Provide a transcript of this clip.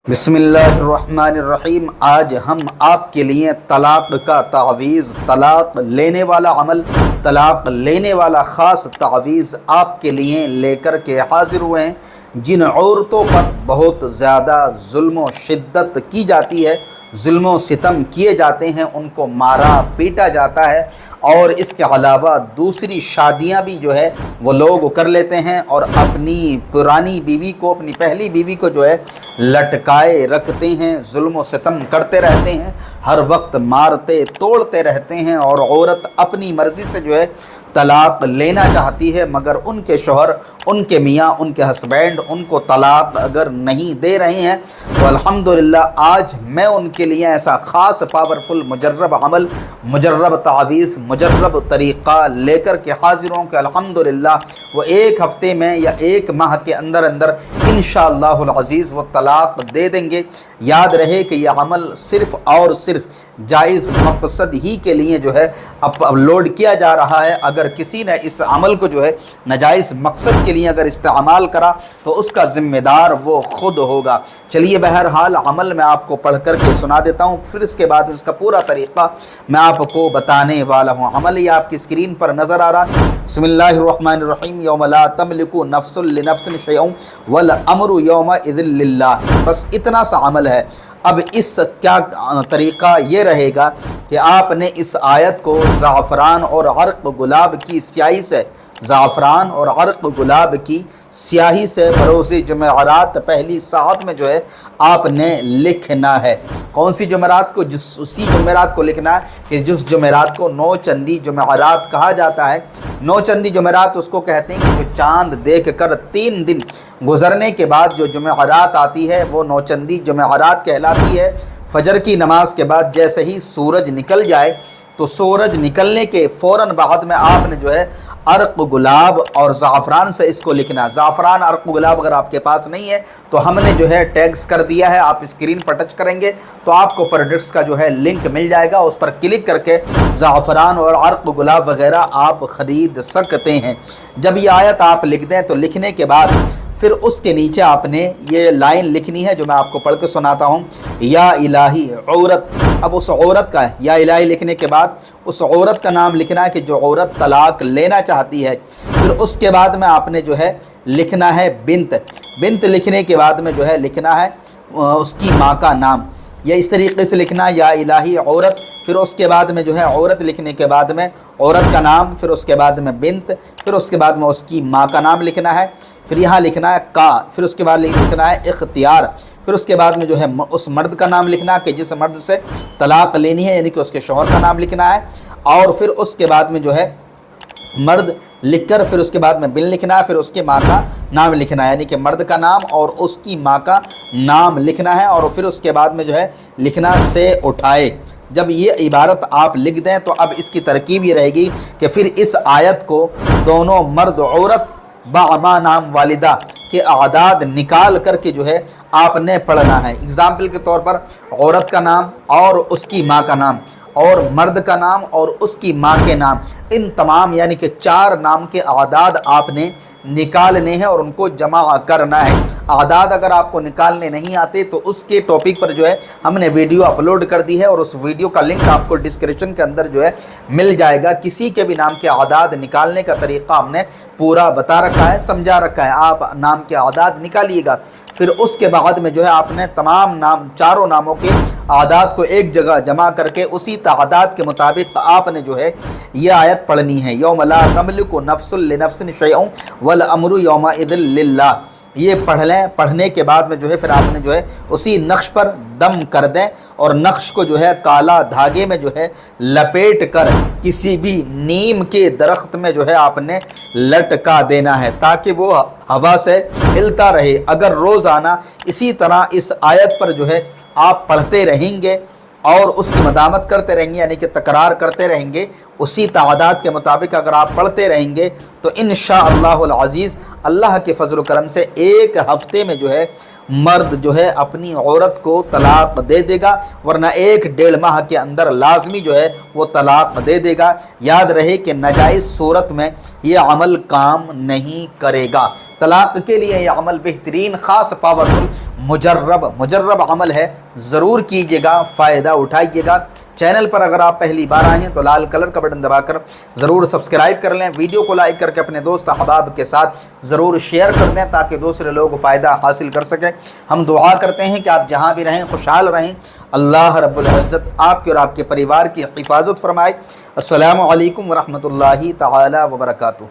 बिस्मिल्लाहिर्रहमानिर्रहीम। आज हम आपके लिए तलाक़ का तावीज़, तलाक़ लेने वाला अमल, तलाक़ लेने वाला ख़ास तावीज़ आपके लिए लेकर के हाज़िर हुए हैं। जिन औरतों पर बहुत ज़्यादा जुल्म व शिद्दत की जाती है, जुल्म व सितम किए जाते हैं, उनको मारा पीटा जाता है और इसके अलावा दूसरी शादियां भी जो है वो लोग कर लेते हैं और अपनी पुरानी बीवी को, अपनी पहली बीवी को जो है लटकाए रखते हैं, जुल्म व सितम करते रहते हैं, हर वक्त मारते तोड़ते रहते हैं। और औरत अपनी मर्ज़ी से जो है तलाक़ लेना चाहती है, मगर उनके शौहर, उनके मियाँ, उनके हस्बैंड उनको तलाक़ अगर नहीं दे रहे हैं तो अल्हम्दुलिल्लाह आज मैं उनके लिए ऐसा ख़ास पावरफुल मुजर्रब अमल, मुजर्रब तावीज़, मुजर्रब तरीक़ा लेकर के हाज़िर हूँ कि अल्हम्दुलिल्लाह वो एक हफ़्ते में या एक माह के अंदर अंदर इंशाअल्लाहुल अज़ीज़ वो तलाक़ दे देंगे। याद रहे कि यह अमल सिर्फ़ और सिर्फ जायज़ मकसद ही के लिए जो है अपलोड किया जा रहा है। अगर किसी ने इस अमल को जो है नाजायज़ मकसद के लिए अगर इस्तेमाल करा तो उसका ज़िम्मेदार वो ख़ुद होगा। चलिए बहरहाल अमल मैं आपको पढ़ कर के सुना देता हूँ, फिर इसके बाद उसका पूरा तरीक़ा मैं आपको बताने वाला हूँ। अमल ये आपकी स्क्रीन पर नज़र आ रहा है। बिस्मिल्लाहिर्रहमानिर्रहीम। यौम ला तमलिकु नफ्सुन लिनफ्सिन शैअन वल अम्रु यौमइज़िन लिल्लाह। बस इतना सा अमल है। अब इस क्या तरीक़ा ये रहेगा कि आपने इस आयत को ज़ाफ़रान और अर्क़ गुलाब की स्याही से, ज़ाफ़रान और अर्क़ गुलाब की स्याही से बरोज़े जुमेरात पहली सात में जो है आपने लिखना है। कौन सी जुमेरात को? उसी जुमेरात को लिखना है कि जिस जुमेरात को नौ चंदी जुमेरात कहा जाता है। नौ चंदी जुमेरात उसको कहते हैं कि जो चांद देख कर 3 दिन गुजरने के बाद जो जुमेरात आती है वो नौ चंदी जुमेरात कहलाती है। फजर की नमाज के बाद जैसे ही सूरज निकल जाए तो सूरज निकलने के फ़ौरन बाद में आपने जो है अर्क़ गुलाब और ज़ाफ़रान से इसको लिखना। ज़ाफ़रान अर्क़ गुलाब अगर आपके पास नहीं है तो हमने जो है टैग्स कर दिया है, आप स्क्रीन पर टच करेंगे तो आपको प्रोडक्ट्स का जो है लिंक मिल जाएगा, उस पर क्लिक करके ज़ाफ़रान और अर्क़ गुलाब वग़ैरह आप ख़रीद सकते हैं। जब ये आयत आप लिख दें तो लिखने के बाद फिर उसके नीचे आपने ये लाइन लिखनी है जो मैं आपको पढ़ के सुनाता हूँ। या इलाही औरत, अब उस औरत का या इलाही लिखने के बाद उस औरत का नाम लिखना है कि जो औरत तलाक़ लेना चाहती है। फिर उसके बाद में आपने जो है लिखना है बिन्त। बिन्त लिखने के बाद में जो है लिखना है उसकी माँ का नाम, या इस तरीके से लिखना या इलाही औरत। फिर उसके बाद में जो है औरत लिखने के बाद में औरत का नाम, फिर उसके बाद में बिन्त, फिर उसके बाद में उसकी माँ का नाम लिखना है। फिर यहाँ लिखना है का, फिर उसके बाद लिखना है इख्तियार। फिर उसके बाद में जो है उस मर्द का नाम लिखना है कि जिस मर्द से तलाक़ लेनी है, यानी कि उसके शौहर का नाम लिखना है। और फिर उसके बाद में जो है मर्द लिखकर फिर उसके बाद में बिन लिखना है, फिर उसके माँ का नाम लिखना है, यानी कि मर्द का नाम और उसकी माँ का नाम लिखना है। और फिर उसके बाद में जो है लिखना से उठाए। जब ये इबारत आप लिख दें तो अब इसकी तरकीब ये रहेगी कि फिर इस आयत को दोनों मर्द औरत बामा नाम वालिदा के आदाद निकाल करके जो है आपने पढ़ना है। एग्ज़ाम्पल के तौर पर औरत का नाम और उसकी माँ का नाम और मर्द का नाम और उसकी माँ के नाम, इन तमाम यानी कि 4 नाम के आदाद आपने निकालने हैं और उनको जमा करना है। आदाद अगर आपको निकालने नहीं आते तो उसके टॉपिक पर जो है हमने वीडियो अपलोड कर दी है और उस वीडियो का लिंक आपको डिस्क्रिप्शन के अंदर जो है मिल जाएगा। किसी के भी नाम के आदाद निकालने का तरीक़ा हमने पूरा बता रखा है, समझा रखा है। आप नाम के आदाद निकालिएगा। फिर उसके बाद में जो है आपने तमाम नाम, चारों नामों के आदाद को एक जगह जमा करके उसी तादाद के मुताबिक आपने जो है ये आयत पढ़नी है। यौम ला तमलिकु नफ्सुन लिनफ्सिन शैअन वल अम्रु यौमइज़िन लिल्लाह। ये पढ़ लें। पढ़ने के बाद में जो है फिर आपने जो है उसी नक्श पर दम कर दें और नक्श को जो है काला धागे में जो है लपेट कर किसी भी नीम के दरख्त में जो है आपने लटका देना है ताकि वो हवा से हिलता रहे। अगर रोज़ाना इसी तरह इस आयत पर जो है आप पढ़ते रहेंगे और उसकी मदामत करते रहेंगे, यानी कि तकरार करते रहेंगे, उसी तादाद के मुताबिक अगर आप पढ़ते रहेंगे तो इंशाअल्लाहुल अज़ीज़ अल्लाह के फज़ल व करम से एक हफ़्ते में जो है مرد جو ہے اپنی عورت کو طلاق دے دے گا، ورنہ 1-1.5 ماہ کے اندر لازمی جو ہے وہ طلاق دے دے گا۔ یاد رہے کہ ناجائز صورت میں یہ عمل کام نہیں کرے گا۔ طلاق کے لیے یہ عمل بہترین، خاص پاورفل مجرب عمل ہے، ضرور کیجیے گا، فائدہ اٹھائیے گا۔ چینل پر اگر آپ پہلی بار آئے ہیں تو لال کلر کا بٹن دبا کر ضرور سبسکرائب کر لیں، ویڈیو کو لائک کر کے اپنے دوست احباب کے ساتھ ضرور شیئر کر دیں تاکہ دوسرے لوگ فائدہ حاصل کر سکیں۔ ہم دعا کرتے ہیں کہ آپ جہاں بھی رہیں خوشحال رہیں، اللہ رب العزت آپ کے اور آپ کے پریوار کی حفاظت فرمائے۔ السلام علیکم ورحمۃ اللہ تعالی وبرکاتہ۔